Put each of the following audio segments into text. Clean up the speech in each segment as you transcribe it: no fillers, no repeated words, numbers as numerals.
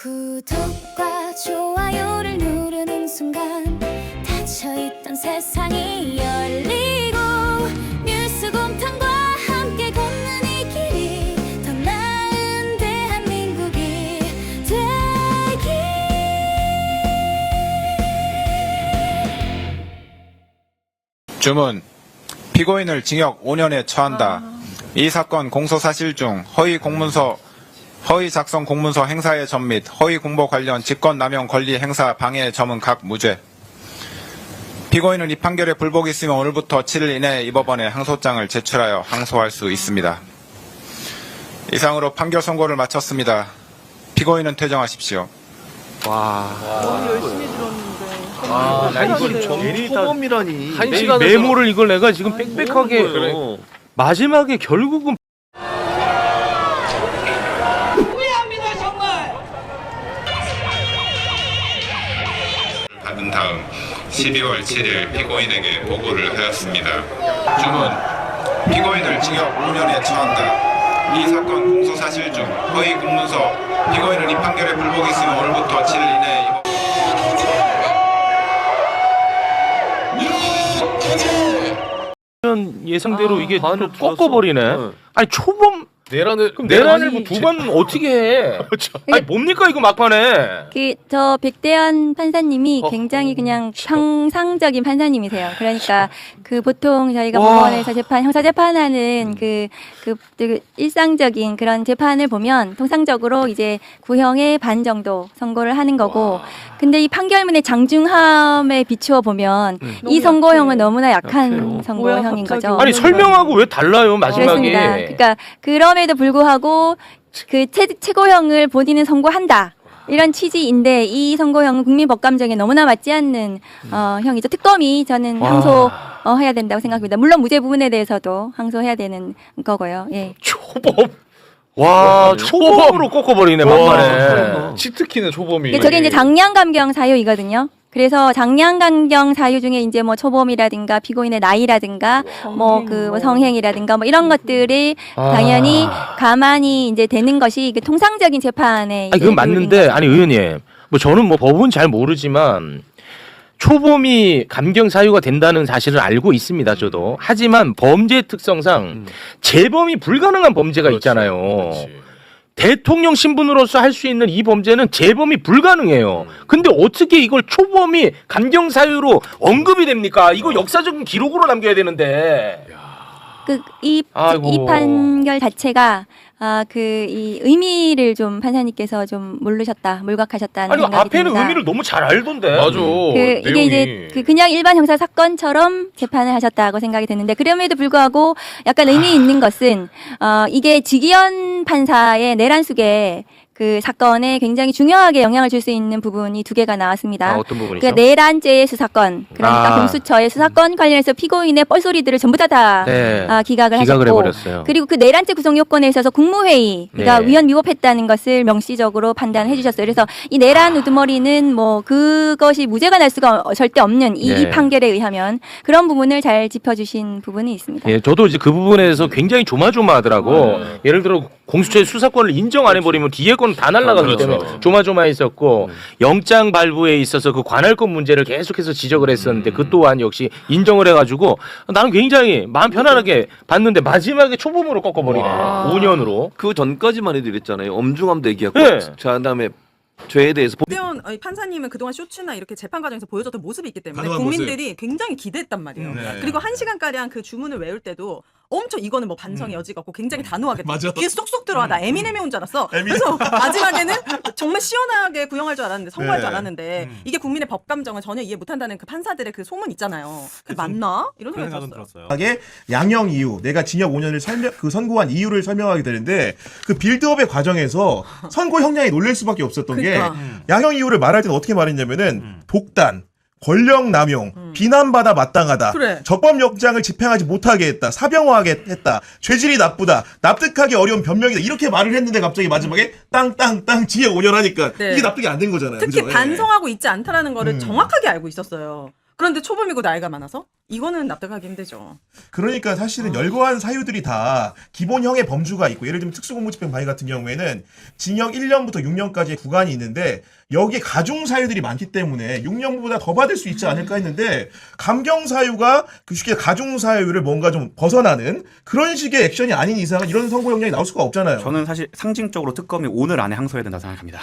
구독과 좋아요를 누르는 순간 닫혀있던 세상이 열리고 뉴스곰탕과 함께 걷는 이 길이 더 나은 대한민국이 되길. 주문. 피고인을 징역 5년에 처한다. 이 사건 공소사실 중 허위 작성 공문서 행사의 점 및 허위 공보 관련 직권남용 권리 행사 방해의 점은 각 무죄. 피고인은 이 판결에 불복이 있으면 오늘부터 7일 이내에 이 법원에 항소장을 제출하여 항소할 수 있습니다. 이상으로 판결 선고를 마쳤습니다. 피고인은 퇴정하십시오. 너무 열심히 들었는데. 나 이걸 초범이라니. 한 시간 메모를 이걸 내가 지금 빽빽하게 마지막에 결국은 후회합니다 정말. 받은 다음 12월 7일 피고인에게 보고를 하였습니다. 주문. 피고인을 징역 5년에 처한다. 이 사건 공소사실 중 허위 공문서 피고인은 이 판결에 불복이 있으면 오늘부터 7일 이내에 예상대로 이게 반을 또 꺾어버리네. 들었어. 아니 초범 내란을 그럼 내란을 두 번 어떻게 해? 아니 뭡니까 이거 막판에? 저 백대현 판사님이 굉장히 그냥 평상적인 판사님이세요. 그러니까 그 보통 저희가 법원에서 형사 재판하는 그 일상적인 그런 재판을 보면 통상적으로 이제 구형의 반 정도 선고를 하는 거고, 근데 이 판결문의 장중함에 비추어 보면 이 선고형은 너무나 약한 선고형인 거죠. 아니 설명하고 왜 달라요 마지막에? 그렇습니다. 그러니까 그럼에도 불구하고 그 최고형을 본인은 선고한다. 이런 취지인데 이 선고형은 국민 법감정에 너무나 맞지 않는 형이죠. 특검이 저는 항소해야 된다고 생각합니다. 물론 무죄 부분에 대해서도 항소해야 되는 거고요. 예. 초범. 와 초범으로 꺾어버리네 막판에. 치트키는 초범이. 저게 이제 장량감경 사유이거든요. 그래서 장량감경 사유 중에 이제 뭐 초범이라든가 피고인의 나이라든가 뭐 그 성행이라든가 뭐 이런 것들이 당연히 가만히 이제 되는 것이 이게 통상적인 재판의 아니 그건 맞는데 아니 의원님 뭐 저는 뭐 법은 잘 모르지만 초범이 감경 사유가 된다는 사실을 알고 있습니다 저도. 하지만 범죄 특성상 재범이 불가능한 범죄가 있잖아요. 대통령 신분으로서 할 수 있는 이 범죄는 재범이 불가능해요. 근데 어떻게 이걸 초범이 감경 사유로 언급이 됩니까? 이거 역사적인 기록으로 남겨야 되는데. 이 판결 자체가 이 의미를 좀 판사님께서 좀 모르셨다, 몰각하셨다는 아니 생각이 앞에는 듭니다. 의미를 너무 잘 알던데. 맞아. 이게 이제 그냥 일반 형사 사건처럼 재판을 하셨다고 생각이 드는데, 그럼에도 불구하고 약간 의미 있는 것은 이게 지기현 판사의 내란숙의 그 사건에 굉장히 중요하게 영향을 줄 수 있는 부분이 두 개가 나왔습니다. 어떤 부분이죠? 그러니까 내란죄의 수사권, 그러니까 공수처의 수사권 관련해서 피고인의 뻘소리들을 전부 다 기각을 하셨고, 해버렸어요. 그리고 그 내란죄 구성 요건에 있어서 국무회의가 위헌 위법했다는 것을 명시적으로 판단해 주셨어요. 그래서 이 내란 우두머리는 뭐 그것이 무죄가 날 수가 절대 없는 이 판결에 의하면 그런 부분을 잘 짚어주신 부분이 있습니다. 예, 저도 이제 그 부분에서 굉장히 조마조마하더라고. 예를 들어 공수처의 수사권을 인정 안 해버리면 뒤에 건 다 날아가기 때문에 조마조마했었고, 영장 발부에 있어서 그 관할권 문제를 계속해서 지적을 했었는데 그 또한 역시 인정을 해가지고 나는 굉장히 마음 편안하게 봤는데 마지막에 초범으로 꺾어버리네. 5년으로. 그 전까지만 해도 이랬잖아요. 엄중함도 얘기하고. 네. 자, 그다음에 죄에 대해서 백대현 판사님은 그동안 쇼츠나 이렇게 재판 과정에서 보여줬던 모습이 있기 때문에 가능한 국민들이 굉장히 기대했단 말이에요. 그리고 1시간가량 그 주문을 외울 때도 엄청 이거는 뭐 반성의 여지가 없고 굉장히 단호하게 맞아. 이게 쏙쏙 들어와. 나 에미넴이 온 줄 알았어. 그래서 마지막에는 정말 시원하게 구형할 줄 알았는데, 선고할 줄 알았는데 이게 국민의 법 감정을 전혀 이해 못한다는 그 판사들의 그 소문 있잖아요. 그게 맞나? 이런 생각이 들었어요. 하게 양형 이유, 내가 징역 5년을 선고한 이유를 설명하게 되는데, 그 빌드업의 과정에서 선고 형량이 놀랄 수밖에 없었던 그러니까. 게, 양형 이유를 말할 때는 어떻게 말했냐면은 독단, 권력 남용, 비난받아 마땅하다, 그래. 적법 영장을 집행하지 못하게 했다, 사병화하게 했다, 죄질이 나쁘다, 납득하기 어려운 변명이다, 이렇게 말을 했는데 갑자기 마지막에 땅땅땅 징역 5년 하니까 네. 이게 납득이 안 된 거잖아요. 특히 그죠? 반성하고 있지 않다라는 거를 정확하게 알고 있었어요. 그런데 초범이고 나이가 많아서 이거는 납득하기 힘들죠. 그러니까 사실은 열거한 사유들이 다 기본형의 범주가 있고, 예를 들면 특수공무집행 방해 같은 경우에는 징역 1년부터 6년까지의 구간이 있는데 여기에 가중 사유들이 많기 때문에 6년보다 더 받을 수 있지 않을까 했는데, 감경 사유가 그 쉽게 가중 사유를 뭔가 좀 벗어나는 그런 식의 액션이 아닌 이상은 이런 선고 형량이 나올 수가 없잖아요. 저는 사실 상징적으로 특검이 오늘 안에 항소해야 된다 생각합니다.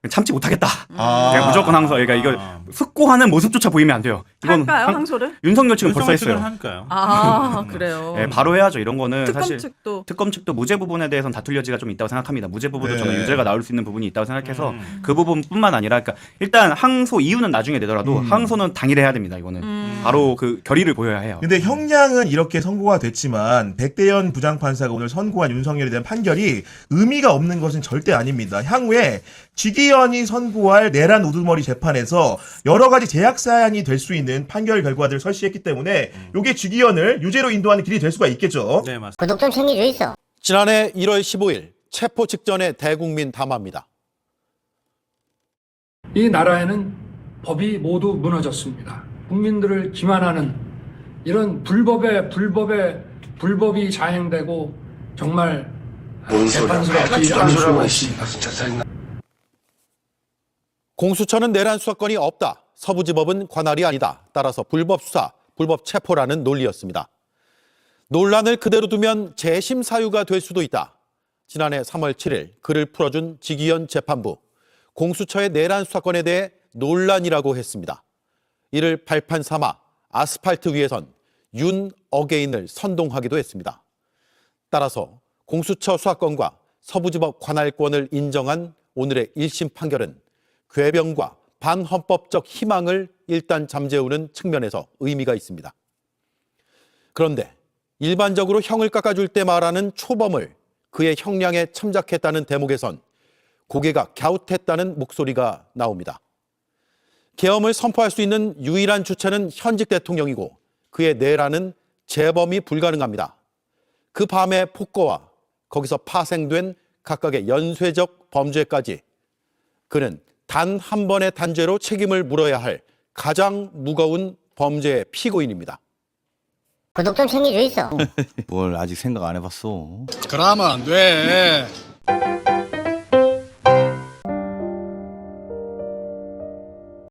참지 못하겠다. 아. 그냥 무조건 항소. 그러니까 이걸 숙고하는 모습조차 보이면 안 돼요. 이건 할까요, 항소를? 윤석열 측은 벌써 했어요. 할까요? 아, 그래요. 네, 바로 해야죠. 이런 거는 특검 사실 측도 특검 측도 무죄 부분에 대해서는 다툴 여지가 좀 있다고 생각합니다. 무죄 부분도 네. 저는 유죄가 나올 수 있는 부분이 있다고 생각해서 그 부분뿐만 아니라, 그러니까 일단 항소 이유는 나중에 내더라도 항소는 당일에 해야 됩니다. 이거는 바로 그 결의를 보여야 해요. 근데 형량은 이렇게 선고가 됐지만 백대현 부장판사가 오늘 선고한 윤석열에 대한 판결이 의미가 없는 것은 절대 아닙니다. 향후에 지기현이 선고할 내란 우두머리 재판에서 여러 가지 제약 사항이 될 수 있는 판결 결과들을 설치했기 때문에 이게 지기현을 유죄로 인도하는 길이 될 수가 있겠죠. 네, 맞습니다. 구독 좀 챙겨주이소. 지난해 1월 15일 체포 직전의 대국민 담화입니다. 이 나라에는 법이 모두 무너졌습니다. 국민들을 기만하는 이런 불법이 자행되고 정말 개판스럽지 않을 수가 있습니다. 공수처는 내란 수사권이 없다. 서부지법은 관할이 아니다. 따라서 불법 수사, 불법 체포라는 논리였습니다. 논란을 그대로 두면 재심 사유가 될 수도 있다. 지난해 3월 7일 글을 풀어준 지기현 재판부. 공수처의 내란 수사권에 대해 논란이라고 했습니다. 이를 발판 삼아 아스팔트 위에선 윤 어게인을 선동하기도 했습니다. 따라서 공수처 수사권과 서부지법 관할권을 인정한 오늘의 1심 판결은 궤변과 반헌법적 희망을 일단 잠재우는 측면에서 의미가 있습니다. 그런데 일반적으로 형을 깎아줄 때 말하는 초범을 그의 형량에 참작했다는 대목에선 고개가 갸웃했다는 목소리가 나옵니다. 계엄을 선포할 수 있는 유일한 주체는 현직 대통령이고 그의 내란은 재범이 불가능합니다. 그 밤의 폭거와 거기서 파생된 각각의 연쇄적 범죄까지 그는 단 한 번의 단죄로 책임을 물어야 할 가장 무거운 범죄의 피고인입니다. 구독 좀 챙겨주이소. 뭘 아직 생각 안 해봤어. 그러면 안 돼.